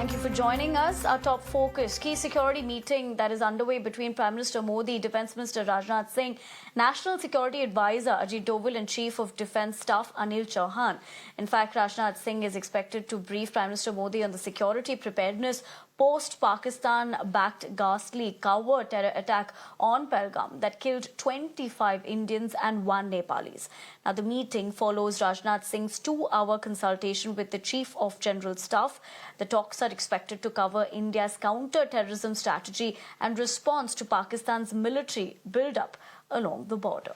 Thank you for joining us. Our top focus, key security meeting that is underway between Prime Minister Modi, Defence Minister Rajnath Singh, National Security Advisor Ajit Doval and Chief of Defence Staff Anil Chauhan. In fact, Rajnath Singh is expected to brief Prime Minister Modi on the security preparedness post-Pakistan-backed ghastly covert terror attack on Pahalgam that killed 25 Indians and 1 Nepalis. Now, the meeting follows Rajnath Singh's 2-hour consultation with the Chief of General Staff. The talks are expected to cover India's counter-terrorism strategy and response to Pakistan's military build-up along the border.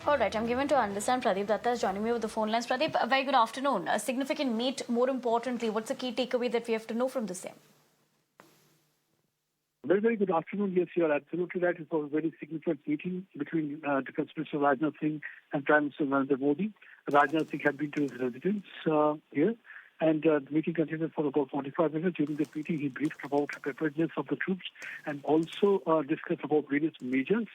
All right, I'm given to understand Pradeep Datta is joining me with the phone lines. Pradeep, a very good afternoon. A significant meet, more importantly, what's the key takeaway that we have to know from the same? Very, very good afternoon. Yes, you are absolutely right. It was a very significant meeting between Defence Minister Rajnath Singh and Prime Minister Narendra Modi. Rajnath Singh had been to his residence here, and the meeting continued for about 45 minutes. During the meeting, he briefed about the preparedness of the troops and also discussed about various measures.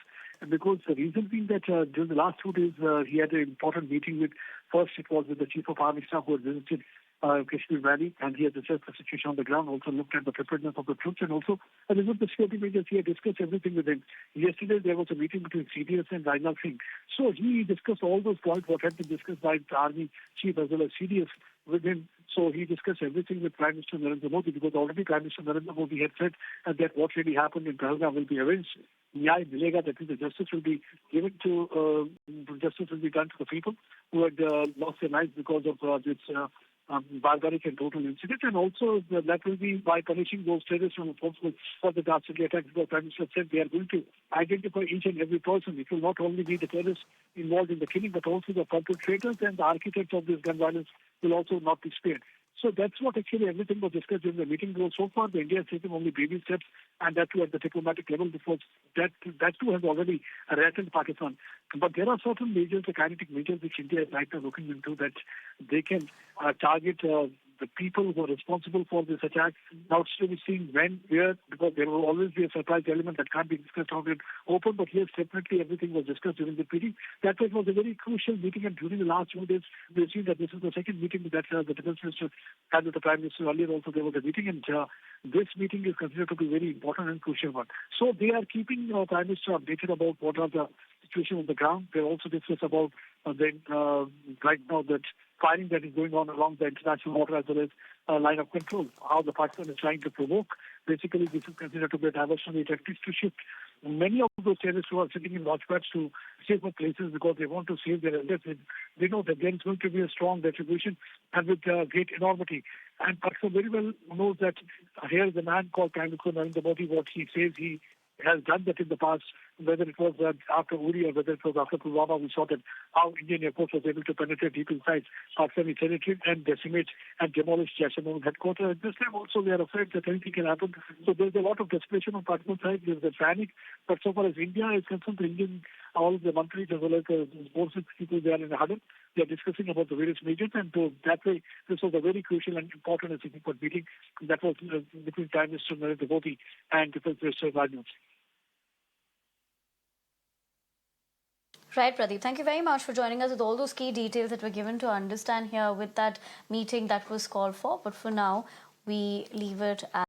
Because the reason being that during the last 2 days, he had an important meeting with, first it was with the Chief of Army Staff who had visited Kashmir Valley, and he had assessed the situation on the ground, also looked at the preparedness of the troops, and also as well the security measures. He had discussed everything with him. Yesterday, there was a meeting between CDS and Rajnath Singh. So he discussed all those points, what had been discussed by the Army Chief as well as CDS with him. So he discussed everything with Prime Minister Narendra Modi, because already Prime Minister Narendra Modi had said that what really happened in Pahalgam will be avenged. Nyay milega, that is, the justice will be given to, justice will be done to the people who had lost their lives because of this barbaric and total incident, and also that will be by punishing those terrorists who were responsible for the dastardly attack. The Prime Minister said they are going to identify each and every person. It will not only be the terrorists involved in the killing, but also the perpetrators and the architects of this gun violence will also not be spared. So that's what actually everything was discussed during the meeting. So far, the India has taken only baby steps, and that too at the diplomatic level, because that too has already rattled Pakistan. But there are certain measures, the kinetic measures, which India is right now looking into, that they can target the people who are responsible for this attack. Now it's to be seen when, where, because there will always be a surprise element that can't be discussed out in open. But yes, definitely everything was discussed during the meeting. That was a very crucial meeting, and during the last 2 days, we've seen that this is the second meeting that the Defence Minister had with the Prime Minister. Earlier also there was a meeting, and this meeting is considered to be very important and crucial one. So they are keeping Prime Minister updated about what are the situation on the ground. They also discuss about right now that firing that is going on along the international water as well as line of control, how the Pakistan is trying to provoke. Basically, this is considered to be a diversionary tactics to shift many of those terrorists who are sitting in watchpads to safer places because they want to save their assets. They know that there is going to be a strong retribution and with great enormity. And Pakistan very well knows that here is a man called Prime Minister Narendra Modi. What he says, he has done that in the past, whether it was after Uri or whether it was after Pulwama. We saw that how Indian Air Force was able to penetrate deep inside Pakistani territory and decimate and demolish Jaish-e-Mohammed headquarters. At this time also we are afraid that anything can happen. So there's a lot of desperation on Pakistan side. There's a panic. But so far as India is concerned, the Indian, all the mantris as well as the forces people, they are in a huddle. They are discussing about the various measures, and that way this was a very crucial and important and significant meeting that was between Prime Minister Narendra Modi and Defence Minister Rajnath Singh. Right, Pradeep. Thank you very much for joining us with all those key details that were given to understand here with that meeting that was called for. But for now, we leave it at